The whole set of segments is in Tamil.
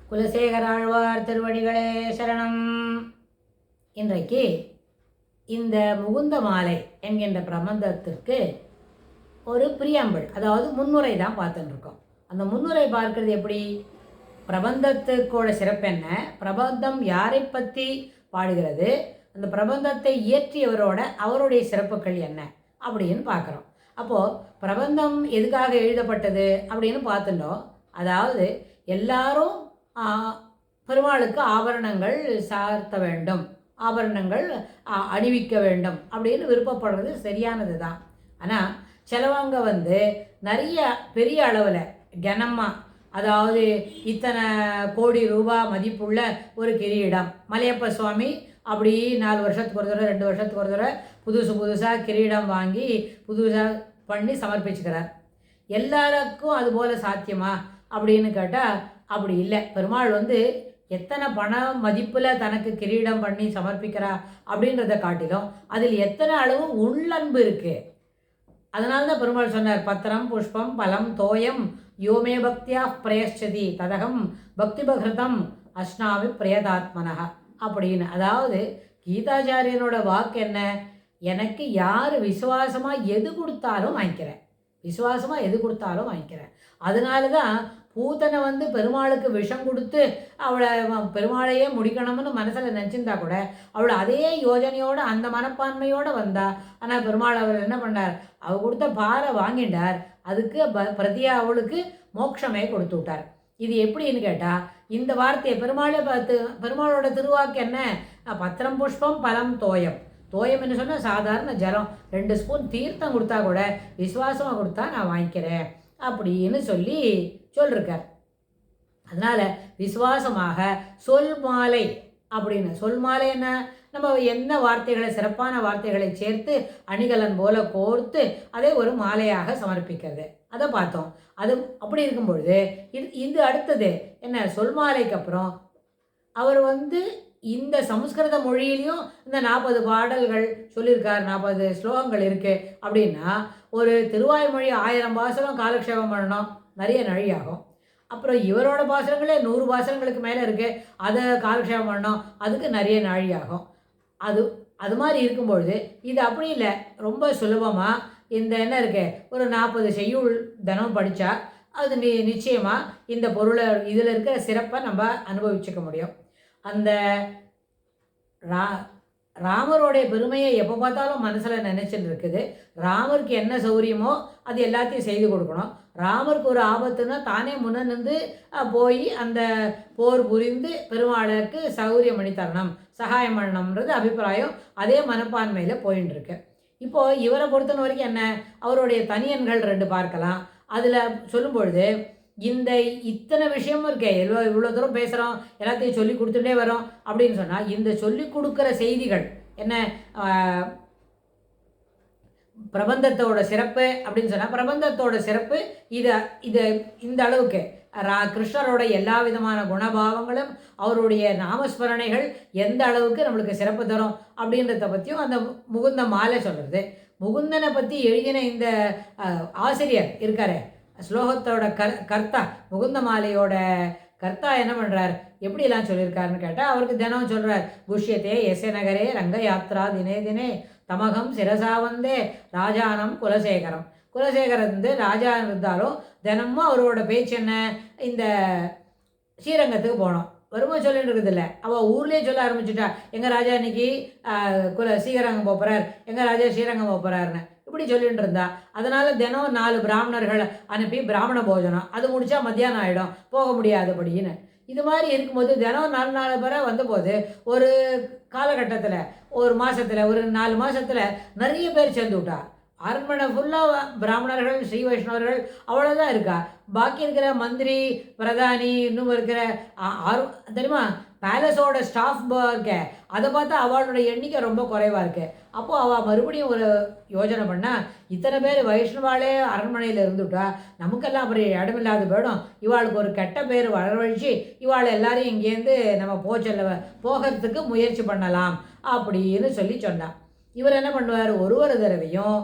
குலசேகராழ்வார் திருவடிகளே சரணம். இன்றைக்கு இந்த முகுந்த மாலை என்கின்ற பிரபந்தத்திற்கு ஒரு பிரியம்பிள், அதாவது முன்னுரை தான் பார்த்துட்டுருக்கோம். அந்த முன்னுரை பார்க்கறது எப்படி, பிரபந்தத்துக்கோட சிறப்பு என்ன, பிரபந்தம் யாரை பற்றி பாடுகிறது, அந்த பிரபந்தத்தை இயற்றியவரோட அவருடைய சிறப்புகள் என்ன அப்படின்னு பார்க்குறோம். அப்போது பிரபந்தம் எதுக்காக எழுதப்பட்டது அப்படின்னு பார்த்துட்டோம். அதாவது எல்லாரும் பெருமாளுக்கு ஆபரணங்கள் சார்த்த வேண்டும், ஆபரணங்கள் அணிவிக்க வேண்டும் அப்படின்னு விருப்பப்படுறது சரியானது தான். ஆனால் சிலவங்க நிறைய பெரிய அளவில் கனமாக, அதாவது இத்தனை கோடி ரூபா மதிப்புள்ள ஒரு கிரீடம், மலையப்ப சுவாமி அப்படி 4 வருஷத்துக்கு ஒரு தடவை 2 வருஷத்துக்கு ஒரு தடவை புதுசாக கிரீடம் வாங்கி புதுசாக பண்ணி சமர்ப்பிச்சுக்கிறார். எல்லாருக்கும் அதுபோல் சாத்தியமா அப்படின்னு கேட்டால் அப்படி இல்லை. பெருமாள் எத்தனை பண மதிப்பில் தனக்கு கிரீடம் பண்ணி சமர்ப்பிக்கிறா அப்படின்றத காட்டிலும் அதில் எத்தனை அளவு உள்ளன்பு இருக்குது. அதனால தான் பெருமாள் சொன்னார், பத்திரம் புஷ்பம் பலம் தோயம் யோமே பக்தியா பிரயச்சதி ததகம் பக்தி பகிருதம் அஷ்னாமி பிரயதாத்மனகா அப்படின்னு. அதாவது கீதாச்சாரியனோட வாக்கு என்ன, எனக்கு யார் விசுவாசமாக எது கொடுத்தாலும் வாங்கிக்கிறேன், விசுவாசமாக எது கொடுத்தாலும் வாங்கிக்கிறேன். அதனால தான் பூத்தனை பெருமாளுக்கு விஷம் கொடுத்து அவளை பெருமாளையே முடிக்கணும்னு மனசில் நினச்சிருந்தா கூட அவளை அதே யோஜனையோடு அந்த மனப்பான்மையோடு வந்தா. ஆனால் பெருமாள் அவர் என்ன பண்ணார், அவள் கொடுத்த பாறை வாங்கிட்டார், அதுக்கு பிரதியா அவளுக்கு மோட்சமே கொடுத்து விட்டார். இது எப்படின்னு கேட்டால், இந்த வார்த்தையை பெருமாளோட திருவாக்கு என்ன, பத்திரம் புஷ்பம் பலம் தோயம். தோயம்னு சொன்னால் சாதாரண ஜலம், 2 ஸ்பூன் தீர்த்தம் கொடுத்தா கூட விசுவாசமாக கொடுத்தா நான் வாங்கிக்கிறேன் அப்படின்னு சொல்லியிருக்கார். அதனால் விசுவாசமாக சொல் மாலை அப்படின்னு, சொல் மாலை என்ன, நம்ம என்ன வார்த்தைகளை, சிறப்பான வார்த்தைகளை சேர்த்து அணிகலன் போல கோர்த்து அதை ஒரு மாலையாக சமர்ப்பிக்கிறது, அதை பார்த்தோம். அது அப்படி இருக்கும் பொழுது இது அடுத்தது என்ன, சொல் மாலைக்கு அப்புறம் அவர் இந்த சமஸ்கிருத மொழியிலையும் இந்த 40 பாடல்கள் சொல்லியிருக்கார், 40 ஸ்லோகங்கள் இருக்குது. அப்படின்னா ஒரு திருவாய்மொழி 1000 பாசனம் காலக்ஷேபம் பண்ணணும், நிறைய நழியாகும். அப்புறம் இவரோட பாசனங்களே 100 பாசனங்களுக்கு மேலே இருக்குது, அதை காலக்ஷேபம் பண்ணணும், அதுக்கு நிறைய நாழியாகும். அது மாதிரி இருக்கும்பொழுது இது அப்படி இல்லை, ரொம்ப சுலபமாக இந்த என்ன இருக்குது, ஒரு 40 செய்யுள் தினம் படித்தா அது நிச்சயமாக இந்த பொருளை, இதில் இருக்கிற சிறப்பை நம்ம அனுபவிச்சுக்க முடியும். அந்த ராமருடைய பெருமையை எப்போ பார்த்தாலும் மனசில் நினச்சிட்டு இருக்குது. ராமருக்கு என்ன சௌரியமோ அது எல்லாத்தையும் செய்து கொடுக்கணும். ராமருக்கு ஒரு ஆபத்துன்னா தானே முன்ன நின்று போய் அந்த போர் புரிந்து பெருமாளுக்கு சௌரியம் பண்ணி தரணும், சகாயம் பண்ணணும்ன்றது அபிப்பிராயம் அதே மனப்பான்மையில் போயின்னு இருக்கு. இப்போது இவரை பொறுத்தன வரைக்கும் என்ன, அவருடைய தனியன்கள் 2 பார்க்கலாம். அதில் சொல்லும் பொழுது இத்தனை விஷயமும் இருக்கே, இவ்வளோ தூரம் பேசுகிறோம், எல்லாத்தையும் சொல்லி கொடுத்துட்டே வரோம் அப்படின்னு சொன்னால், இந்த சொல்லி கொடுக்குற செய்திகள் என்ன, பிரபந்தத்தோட சிறப்பு அப்படின்னு சொன்னால், பிரபந்தத்தோட சிறப்பு இது இந்த அளவுக்கு கிருஷ்ணரோட எல்லா விதமான குணபாவங்களும் அவருடைய நாமஸ்மரணைகள் எந்த அளவுக்கு நம்மளுக்கு சிறப்பு தரும் அப்படின்றத பற்றியும் அந்த முகுந்த மாலை சொல்கிறது. முகுந்தனை பற்றி எழுதின இந்த ஆசிரியர் இருக்காரு, ஸ்லோகத்தோட கர்த்தா, முகுந்த மாலையோட கர்த்தா என்ன பண்ணுறார், எப்படிலாம் சொல்லியிருக்காருன்னு கேட்டால், அவருக்கு தினம் சொல்கிறார், புஷ்யத்தே எஸ்ய நகரே ரங்க யாத்ரா தினே தினே தமகம் சிரசாவந்தே ராஜானம் குலசேகரம். குலசேகரன் ராஜா இருந்தாலும் தினமும் அவரோட பேச்சு என்ன, இந்த ஸ்ரீரங்கத்துக்கு போனோம் வரும்போது சொல்லிட்டு இருக்குதில்ல, அவள் ஊர்லேயே சொல்ல ஆரம்பிச்சுட்டா, எங்கள் ராஜா இன்னைக்கு ஸ்ரீரங்கம் போகிறார், எங்கள் ராஜா ஸ்ரீரங்கம் போகிறாருன்னு இப்படி சொல்லிட்டு இருந்தா. அதனால் தினம் 4 பிராமணர்களை அனுப்பி பிராமண போஜனம், அது முடித்தா மத்தியானம் ஆகிடும், போக முடியாதபடின்னு. இது மாதிரி இருக்கும்போது தினம் 4 பேரை வந்தபோது ஒரு காலகட்டத்தில், ஒரு மாதத்தில், ஒரு 4 மாதத்தில் நிறைய பேர் சேர்ந்து விட்டா. அரண்மனை ஃபுல்லாக பிராமணர்கள், ஸ்ரீ வைஷ்ணவர்கள் அவ்வளோதான் இருக்கா. பாக்கி இருக்கிற மந்திரி பிரதானி இன்னும் இருக்கிற தெரியுமா, பேலஸோட ஸ்டாஃப் இருக்க, அதை பார்த்தா அவளோட எண்ணிக்கை ரொம்ப குறைவாக இருக்குது. அப்போது அவள் மறுபடியும் ஒரு யோஜனை பண்ணால், இத்தனை பேர் வைஷ்ணவாலே அரண்மனையில் இருந்துவிட்டா நமக்கெல்லாம் அப்படி இடமில்லாத போயிடும், இவாளுக்கு ஒரு கெட்ட பேர் வரவழைச்சி இவாள் எல்லாரையும் இங்கேருந்து நம்ம போகிறதுக்கு முயற்சி பண்ணலாம் அப்படின்னு சொன்னான். இவர் என்ன பண்ணுவார், ஒரு தடவையும்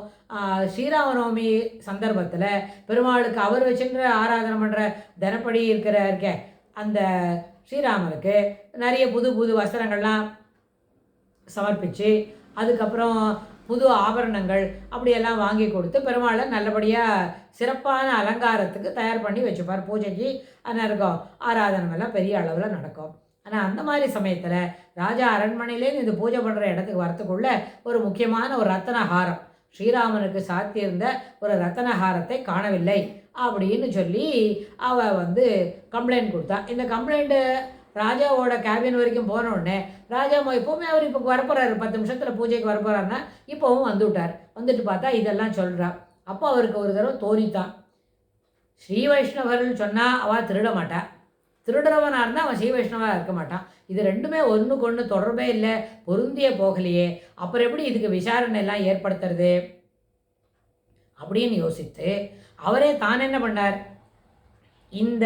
ஸ்ரீராமநவமி சந்தர்ப்பத்தில் பெருமாளுக்கு அவர் வச்சுன்ற ஆராதனை பண்ணுற தினப்படி இருக்கே அந்த ஸ்ரீராமருக்கு நிறைய புது புது வஸ்திரங்கள்லாம் சமர்ப்பித்து அதுக்கப்புறம் புது ஆபரணங்கள் அப்படியெல்லாம் வாங்கி கொடுத்து பெருமாளை நல்லபடியாக சிறப்பான அலங்காரத்துக்கு தயார் பண்ணி வச்சுப்பார். பூஜைக்கு இருக்கும் ஆராதனமெல்லாம் பெரிய அளவில் நடக்கும். ஆனால் அந்த மாதிரி சமயத்தில் ராஜா அரண்மனையிலேருந்து இது பூஜை பண்ணுற இடத்துக்கு வரத்துக்குள்ள ஒரு முக்கியமான ஒரு ரத்தனஹாரம், ஸ்ரீராமனுக்கு சாத்தியிருந்த ஒரு ரத்தனஹாரத்தை காணவில்லை அப்படின்னு சொல்லி அவள் கம்ப்ளைண்ட் கொடுத்தா. இந்த கம்ப்ளைண்ட்டு ராஜாவோட கேபின் வரைக்கும் போனோடனே ராஜா எப்போவுமே அவர் இப்போ வரப்போகிறாரு, 10 நிமிஷத்தில் பூஜைக்கு வரப்போகிறாருன்னா இப்போவும் வந்துவிட்டார். வந்துட்டு பார்த்தா இதெல்லாம் சொல்கிறா. அப்போ அவருக்கு ஒரு தடவை தோணித்தான், ஸ்ரீ வைஷ்ணவர்கள் சொன்னால் அவள் திருட மாட்டாள், திருடுறவனாக இருந்தால் அவன் ஸ்ரீ வைஷ்ணவாக இருக்க மாட்டான். இது ரெண்டுமே ஒன்றுக்கு ஒன்று தொடர்பே இல்லை, பொருந்திய போகலையே, அப்புறம் எப்படி இதுக்கு விசாரணை எல்லாம் ஏற்படுத்துறது அப்படின்னு யோசித்து அவரே தான் என்ன பண்ணார், இந்த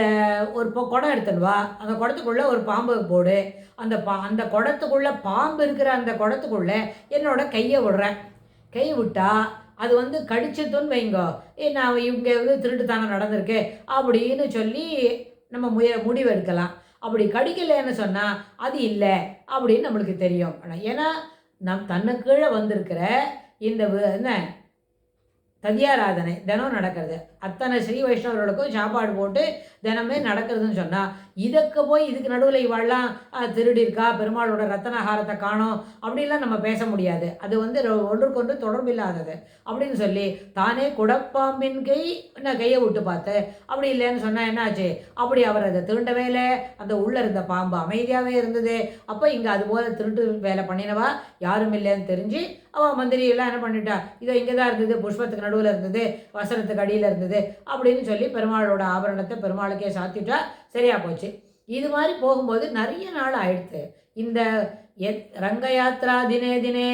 ஒரு குடம் எடுத்துன்னு வா, அந்த குடத்துக்குள்ளே ஒரு பாம்பு போடு, அந்த குடத்துக்குள்ளே பாம்பு இருக்கிற அந்த குடத்துக்குள்ளே என்னோட கையை விடுறேன், கை விட்டால் அது கடிச்சதுன்னு வைங்கோ, நான் இவங்க திருட்டுத்தானே நடந்திருக்கு அப்படின்னு சொல்லி நம்ம முடிவு எடுக்கலாம். அப்படி கடிக்கலைன்னு சொன்னால் அது இல்லை அப்படின்னு நம்மளுக்கு தெரியும். ஏன்னா தன்னை கீழே வந்திருக்கிற இந்த என்ன ததியாராதனை தினம் நடக்கிறது, அத்தனை ஸ்ரீ வைஷ்ணவர்களுக்கும் சாப்பாடு போட்டு தினமே நடக்கிறதுன்னு சொன்னால் இதுக்கு நடுவில் இவாள்லாம் திருடி இருக்கா, பெருமாளோட ரத்தனஹாரத்தை காணோம் அப்படின்லாம் நம்ம பேச முடியாது. அது ஒன்றுக்கொன்று தொடர்பு இல்லாதது அப்படின்னு சொல்லி தானே குடப்பாம்பின் கையை விட்டு பார்த்து அப்படி இல்லைன்னு சொன்னால் என்னாச்சு, அப்படி அவர் அதை திருண்டவே இல்லை, அந்த உள்ளே இருந்த பாம்பு அமைதியாகவே இருந்தது. அப்போ இங்கே அதுபோல் திருட்டு வேலை பண்ணினவா யாரும் இல்லைன்னு தெரிஞ்சு அவள் மந்திரியெல்லாம் என்ன பண்ணிட்டா, இதோ இங்கே தான் இருந்தது, புஷ்பத்துக்கு நடுவில் இருந்தது, வசனத்துக்கு அடியில் இருந்தது அப்படின்னு சொல்லி பெருமாளோட ஆபரணத்தை பெருமாளுக்கே சாத்திட்டா, சரியாக போச்சு. இது மாதிரி போகும்போது நிறைய நாள் ஆயிடுத்து. இந்த ரங்க யாத்ரா தினே தினே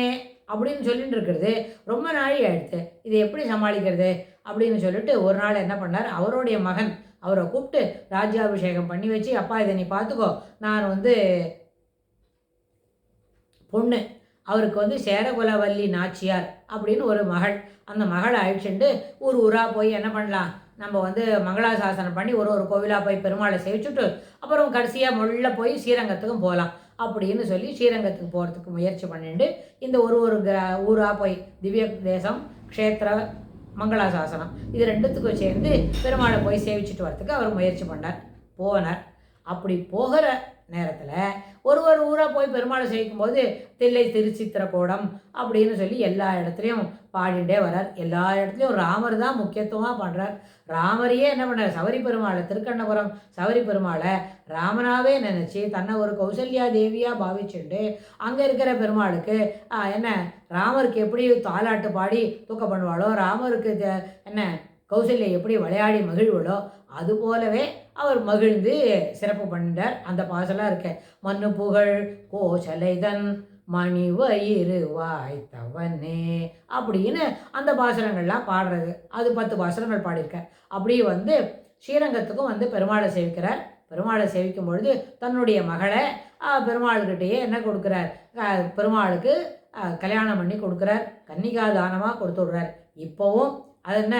அப்படின்னு சொல்லிட்டு இருக்கிறது ரொம்ப நாளி ஆயிடுத்து. இதை எப்படி சமாளிக்கிறது அப்படின்னு சொல்லிட்டு ஒரு நாள் என்ன பண்ணார், அவருடைய மகன் அவரை கூப்பிட்டு ராஜ்யாபிஷேகம் பண்ணி வச்சு, அப்பா இதை நீ பார்த்துக்கோ, நான் பொண்ணு அவருக்கு சேரகுலவல்லி நாச்சியார் அப்படின்னு ஒரு மகள், அந்த மகளை அழிச்சுட்டு ஊராக போய் என்ன பண்ணலாம், நம்ம மங்களாசாசனம் பண்ணி ஒரு கோவிலாக போய் பெருமாளை சேவிச்சுட்டு அப்புறம் கடைசியாக முள்ள போய் ஸ்ரீரங்கத்துக்கும் போகலாம் அப்படின்னு சொல்லி ஸ்ரீரங்கத்துக்கு போகிறதுக்கு முயற்சி பண்ணிட்டு இந்த ஒரு ஊராக போய் திவ்ய தேசம் க்ஷேத்திர மங்களாசாசனம் இது ரெண்டுத்துக்கும் சேர்ந்து பெருமாளை போய் சேவிச்சுட்டு வரத்துக்கு அவர் முயற்சி போனார். அப்படி போகிற நேரத்தில் ஒரு ஊராக போய் பெருமாளை சேவிக்கும் போது தில்லை திருச்சித்திரக்கூடம் அப்படின்னு சொல்லி எல்லா இடத்துலையும் பாடிண்டே வரார். எல்லா இடத்துலையும் ராமர் தான் முக்கியத்துவமாக பண்ணுறார். ராமரையே என்ன பண்ணுறார், சபரி பெருமாளை, திருக்கண்ணபுரம் சபரி பெருமாளை ராமனாவே நினச்சி தன்னை ஒரு கௌசல்யா தேவியாக பாவிச்சுண்டு அங்கே இருக்கிற பெருமாளுக்கு என்ன ராமருக்கு எப்படி தாலாட்டு பாடி தூக்க பண்ணுவாளோ, ராமருக்கு என்ன கௌசல்யா எப்படி விளையாடி மகிழ்வளோ அது போலவே அவர் மகிழ்ந்து சிறப்பு பண்ணிட்டார். அந்த பாசலாம் இருக்க, மண்ணு புகழ் கோசலைதன் மணி வயிறு வாய்த்தவனே அப்படின்னு அந்த பாசுரங்கள்லாம் பாடுறது. அது 10 பாசுரங்கள் பாடியிருக்க. அப்படி ஸ்ரீரங்கத்துக்கும் பெருமாளை சேவிக்கிறார். பெருமாளை சேவிக்கும் பொழுது தன்னுடைய மகளை பெருமாள்கிட்டையே என்ன கொடுக்குறார், பெருமாளுக்கு கல்யாணம் பண்ணி கொடுக்குறார், கன்னிகா தானமாக கொடுத்து விடுறார். இப்போவும் அது என்ன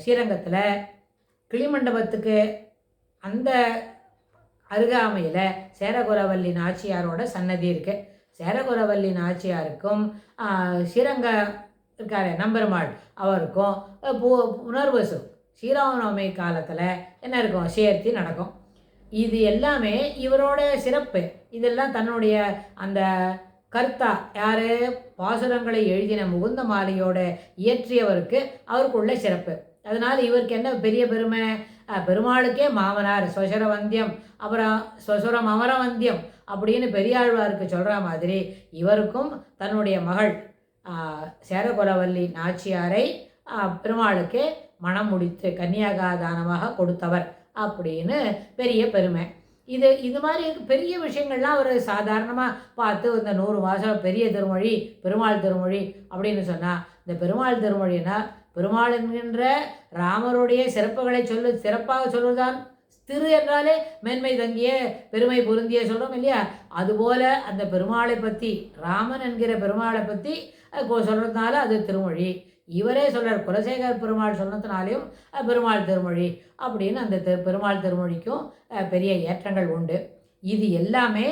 ஸ்ரீரங்கத்தில் கிளிமண்டபத்துக்கு அந்த அருகாமையில் சேரகுலவல்லி நாச்சியாரோட சன்னதி இருக்குது. சேரகுலவல்லி நாச்சியாருக்கும் ஸ்ரீரங்க இருக்கார் நம்பெருமாள் அவருக்கும் புனர்வசு ஸ்ரீராமநவமி காலத்தில் என்ன இருக்கும், சேர்த்தி நடக்கும். இது எல்லாமே இவரோட சிறப்பு. இதெல்லாம் தன்னுடைய அந்த கர்த்தா யார், பாசுரங்களை எழுதின முகுந்த மாலையோட இயற்றியவருக்கு அவருக்குள்ள சிறப்பு. அதனால் இவருக்கு என்ன பெரிய பெருமை, பெருமாளுக்கே மாமனார் ஸ்வசுரவந்தியம், அப்புறம் ஸ்வசுரம் அமரவந்தியம் அப்படின்னு பெரியாழ்வாருக்கு சொல்கிற மாதிரி இவருக்கும் தன்னுடைய மகள் சேரகுலவல்லி நாச்சியாரை பெருமாளுக்கே மனம் முடித்து கன்னியாகாதானமாக கொடுத்தவர் அப்படின்னு பெரிய பெருமை. இது மாதிரி பெரிய விஷயங்கள்லாம் அவர் சாதாரணமாக பார்த்து இந்த 100 மாதம் பெரிய திருமொழி பெருமாள் திருமொழி அப்படின்னு சொன்னால், இந்த பெருமாள் திருமொழினா பெருமாள் என்கின்ற ராமருடைய சிறப்புகளை சிறப்பாக சொல்வதுதான். திரு என்றாலே மேன்மை தங்கிய பெருமை பொருந்திய சொல்கிறோம் இல்லையா, அதுபோல் அந்த பெருமாளை பற்றி ராமன் என்கிற பெருமாளை பற்றி சொல்கிறதுனால அது திருமொழி. இவரே சொல்கிறார், குலசேகர பெருமாள் சொன்னதுனாலையும் பெருமாள் திருமொழி அப்படின்னு அந்த பெருமாள் திருமொழிக்கும் பெரிய ஏற்றங்கள் உண்டு. இது எல்லாமே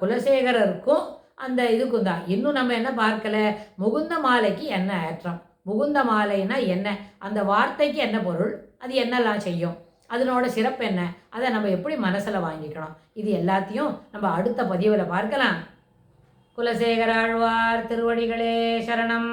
குலசேகரருக்கும் அந்த இதுக்கும் தான். இன்னும் நம்ம என்ன பார்க்கல, முகுந்த மாலைக்கு என்ன ஏற்றம், முகுந்த மாலைன்னா என்ன, அந்த வார்த்தைக்கு என்ன பொருள், அது என்னெல்லாம் செய்யும், அதனோட சிறப்பு என்ன, அதை நம்ம எப்படி மனசில் வாங்கிக்கணும், இது எல்லாத்தையும் நம்ம அடுத்த பதிவில் பார்க்கலாம். குலசேகர ஆழ்வார் திருவடிகளே சரணம்.